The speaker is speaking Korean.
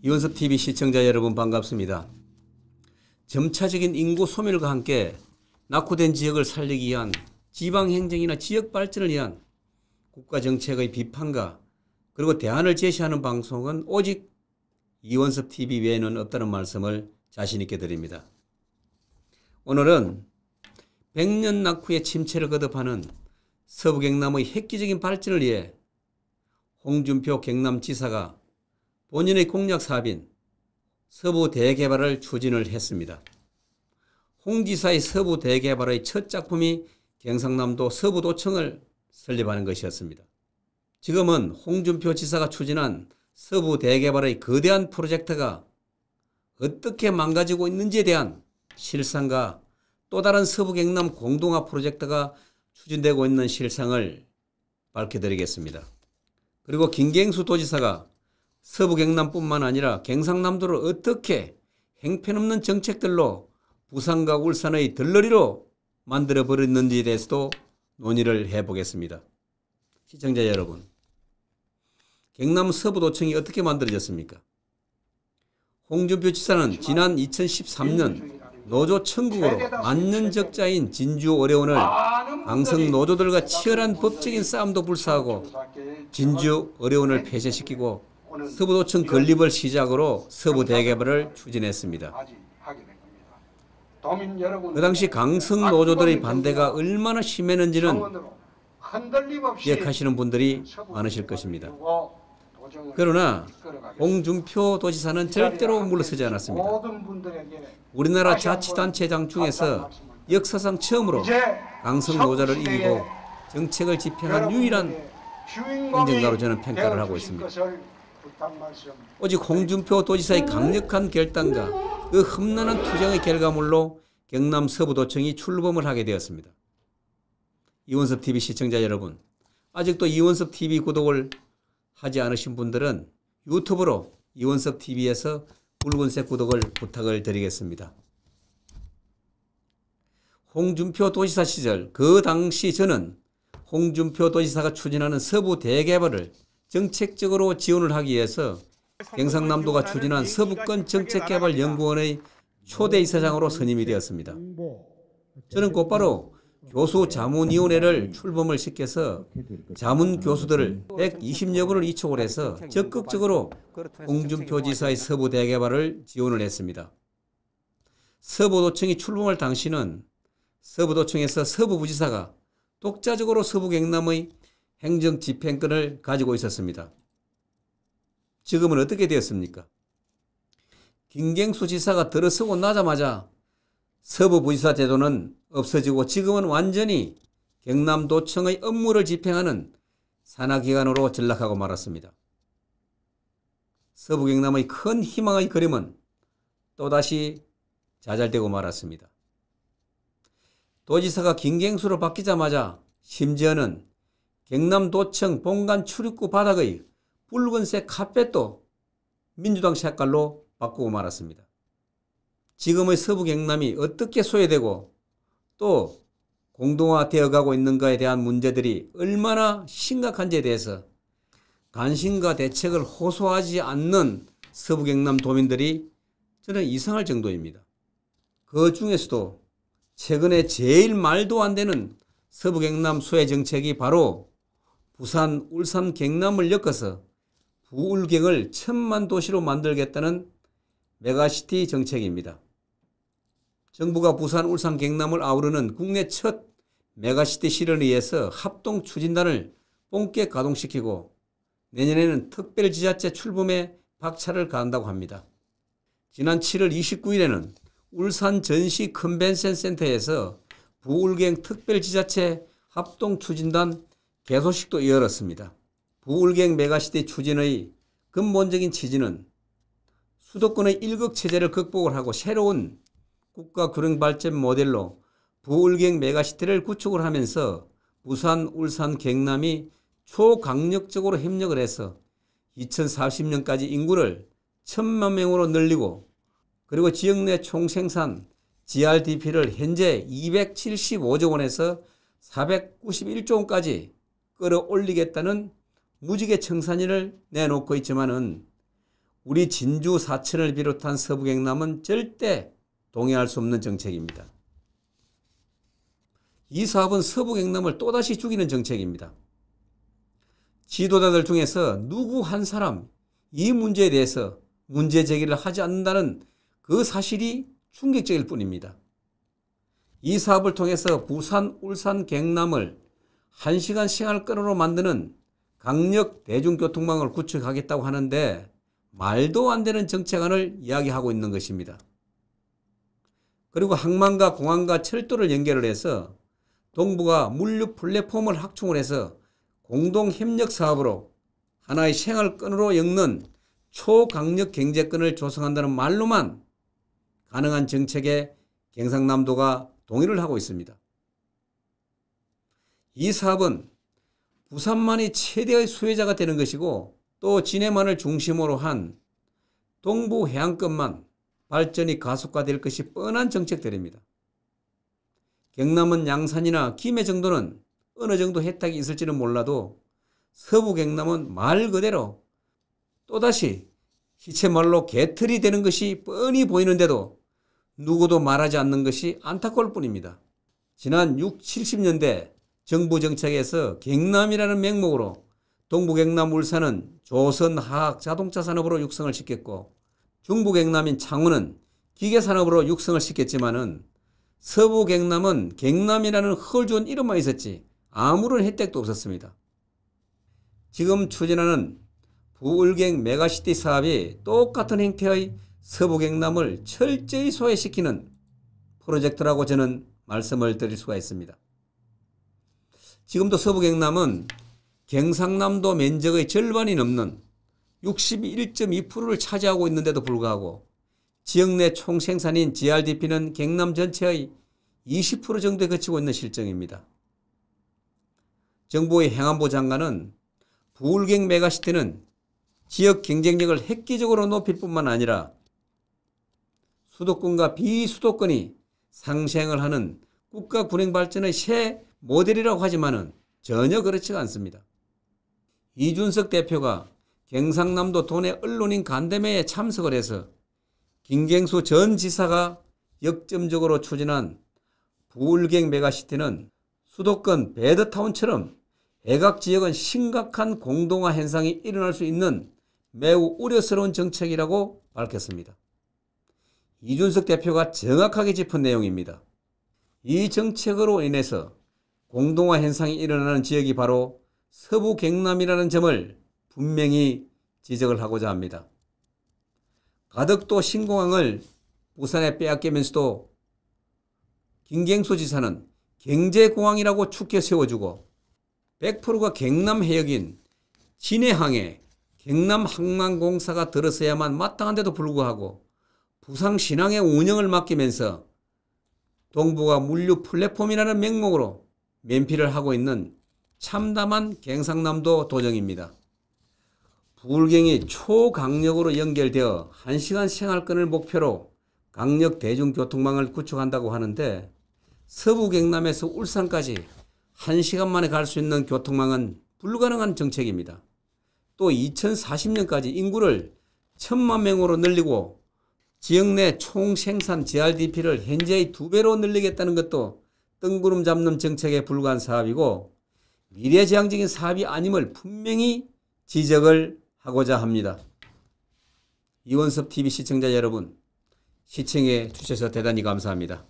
이원섭TV 시청자 여러분 반갑습니다. 점차적인 인구 소멸과 함께 낙후된 지역을 살리기 위한 지방행정이나 지역 발전을 위한 국가정책의 비판과 그리고 대안을 제시하는 방송은 오직 이원섭TV 외에는 없다는 말씀을 자신있게 드립니다. 오늘은 100년 낙후의 침체를 거듭하는 서부경남의 획기적인 발전을 위해 홍준표 경남지사가 본인의 공약 사업인 서부 대개발을 추진을 했습니다. 홍 지사의 서부 대개발의 첫 작품이 경상남도 서부도청을 설립하는 것이었습니다. 지금은 홍준표 지사가 추진한 서부 대개발의 거대한 프로젝트가 어떻게 망가지고 있는지에 대한 실상과 또 다른 서부경남 공동화 프로젝트가 추진되고 있는 실상을 밝혀드리겠습니다. 그리고 김경수 도지사가 서부경남뿐만 아니라 경상남도를 어떻게 행편없는 정책들로 부산과 울산의 들러리로 만들어버렸는지에 대해서도 논의를 해보겠습니다. 시청자 여러분, 경남 서부도청이 어떻게 만들어졌습니까? 홍준표 지사는 지난 2013년 노조 천국으로 만년적자인 진주 어뢰원을 강성 노조들과 치열한 법적인 싸움도 불사하고 진주 어뢰원을 폐쇄시키고 서부도청 건립을 시작으로 서부 대개발을 추진했습니다. 그 당시 강성 노조들의 반대가 얼마나 심했는지는 기억하시는 분들이 많으실 것입니다. 그러나 홍준표 도지사는 절대로 물러서지 않았습니다. 우리나라 자치단체장 중에서 역사상 처음으로 강성 노조를 이기고 정책을 집행한 유일한 행정가로 저는 평가를 하고 있습니다. 오직 홍준표 도지사의 강력한 결단과 그 험난한 투쟁의 결과물로 경남 서부도청이 출범을 하게 되었습니다. 이원섭TV 시청자 여러분, 아직도 이원섭TV 구독을 하지 않으신 분들은 유튜브로 이원섭TV에서 붉은색 구독을 부탁을 드리겠습니다. 홍준표 도지사 시절 그 당시 저는 홍준표 도지사가 추진하는 서부 대개발을 정책적으로 지원을 하기 위해서 경상남도가 추진한 서부권 정책개발연구원의 초대 이사장으로 선임이 되었습니다. 저는 곧바로 교수자문위원회를 출범을 시켜서 자문교수들을 120여 분을 이촉을 해서 적극적으로 홍준표 지사의 서부 대개발을 지원을 했습니다. 서부도청이 출범할 당시는 서부도청에서 서부부지사가 독자적으로 서부경남의 행정집행권을 가지고 있었습니다. 지금은 어떻게 되었습니까? 김경수 지사가 들어서고 나자마자 서부부지사 제도는 없어지고 지금은 완전히 경남도청의 업무를 집행하는 산하기관으로 전락하고 말았습니다. 서부경남의 큰 희망의 그림은 또다시 좌절되고 말았습니다. 도지사가 김경수로 바뀌자마자 심지어는 경남도청 본관 출입구 바닥의 붉은색 카펫도 민주당 색깔로 바꾸고 말았습니다. 지금의 서부경남이 어떻게 소외되고 또 공동화되어 가고 있는가에 대한 문제들이 얼마나 심각한지에 대해서 관심과 대책을 호소하지 않는 서부경남 도민들이 저는 이상할 정도입니다. 그 중에서도 최근에 제일 말도 안 되는 서부경남 소외 정책이 바로 부산, 울산, 경남을 엮어서 부울경을 천만 도시로 만들겠다는 메가시티 정책입니다. 정부가 부산, 울산, 경남을 아우르는 국내 첫 메가시티 실현을 위해서 합동추진단을 본격 가동시키고 내년에는 특별지자체 출범에 박차를 가한다고 합니다. 지난 7월 29일에는 울산 전시 컨벤션 센터에서 부울경 특별지자체 합동추진단 개소식도 열었습니다. 부울경 메가시티 추진의 근본적인 취지는 수도권의 일극체제를 극복을 하고 새로운 국가균형발전 모델로 부울경 메가시티를 구축을 하면서 부산, 울산, 경남이 초강력적으로 협력을 해서 2040년까지 인구를 1,000만 명으로 늘리고 그리고 지역 내 총생산 GRDP를 현재 275조 원에서 491조 원까지 끌어올리겠다는 무지개 청산위를 내놓고 있지만은 우리 진주 사천을 비롯한 서부 경남은 절대 동의할 수 없는 정책입니다. 이 사업은 서부 경남을 또다시 죽이는 정책입니다. 지도자들 중에서 누구 한 사람 이 문제에 대해서 문제 제기를 하지 않는다는 그 사실이 충격적일 뿐입니다. 이 사업을 통해서 부산, 울산, 경남을 1시간 생활권으로 만드는 강력 대중교통망을 구축하겠다고 하는데 말도 안 되는 정책안을 이야기하고 있는 것입니다. 그리고 항만과 공항과 철도를 연결을 해서 동부가 물류 플랫폼을 확충을 해서 공동협력 사업으로 하나의 생활권으로 엮는 초강력 경제권을 조성한다는 말로만 가능한 정책에 경상남도가 동의를 하고 있습니다. 이 사업은 부산만이 최대의 수혜자가 되는 것이고 또 진해만을 중심으로 한 동부 해안권만 발전이 가속화될 것이 뻔한 정책들입니다. 경남은 양산이나 김해 정도는 어느 정도 혜택이 있을지는 몰라도 서부 경남은 말 그대로 또다시 시체말로 개털이 되는 것이 뻔히 보이는데도 누구도 말하지 않는 것이 안타까울 뿐입니다. 지난 60, 70년대 정부 정책에서 경남이라는 명목으로 동부 경남 울산은 조선 화학 자동차 산업으로 육성을 시켰고 중부 경남인 창원은 기계 산업으로 육성을 시켰지만은 서부 경남은 경남이라는 헐 좋은 이름만 있었지 아무런 혜택도 없었습니다. 지금 추진하는 부울경 메가시티 사업이 똑같은 형태의 서부 경남을 철저히 소외시키는 프로젝트라고 저는 말씀을 드릴 수가 있습니다. 지금도 서부 경남은 경상남도 면적의 절반이 넘는 61.2%를 차지하고 있는데도 불구하고 지역 내 총생산인 GRDP는 경남 전체의 20% 정도에 그치고 있는 실정입니다. 정부의 행안부 장관은 부울경 메가시티는 지역 경쟁력을 획기적으로 높일 뿐만 아니라 수도권과 비수도권이 상생을 하는 국가 균형 발전의 새 모델이라고 하지만은 전혀 그렇지가 않습니다. 이준석 대표가 경상남도 도내 언론인 간담회에 참석을 해서 김경수 전 지사가 역점적으로 추진한 부울경 메가시티는 수도권 배드타운처럼 외곽지역은 심각한 공동화 현상이 일어날 수 있는 매우 우려스러운 정책이라고 밝혔습니다. 이준석 대표가 정확하게 짚은 내용입니다. 이 정책으로 인해서 공동화 현상이 일어나는 지역이 바로 서부 경남이라는 점을 분명히 지적을 하고자 합니다. 가덕도 신공항을 부산에 빼앗기면서도 김경수 지사는 경제공항이라고 축켜 세워주고 100%가 경남 해역인 진해항에 경남항만공사가 들어서야만 마땅한데도 불구하고 부산신항의 운영을 맡기면서 동부가 물류 플랫폼이라는 명목으로 면피를 하고 있는 참담한 경상남도 도정입니다. 부울경이 초강력으로 연결되어 1시간 생활권을 목표로 강력 대중교통망을 구축한다고 하는데 서부 경남에서 울산까지 1시간 만에 갈 수 있는 교통망은 불가능한 정책입니다. 또 2040년까지 인구를 1000만 명으로 늘리고 지역 내 총생산 GRDP를 현재의 2배로 늘리겠다는 것도 뜬구름 잡는 정책에 불과한 사업이고 미래지향적인 사업이 아님을 분명히 지적을 하고자 합니다. 이원섭TV 시청자 여러분, 시청해 주셔서 대단히 감사합니다.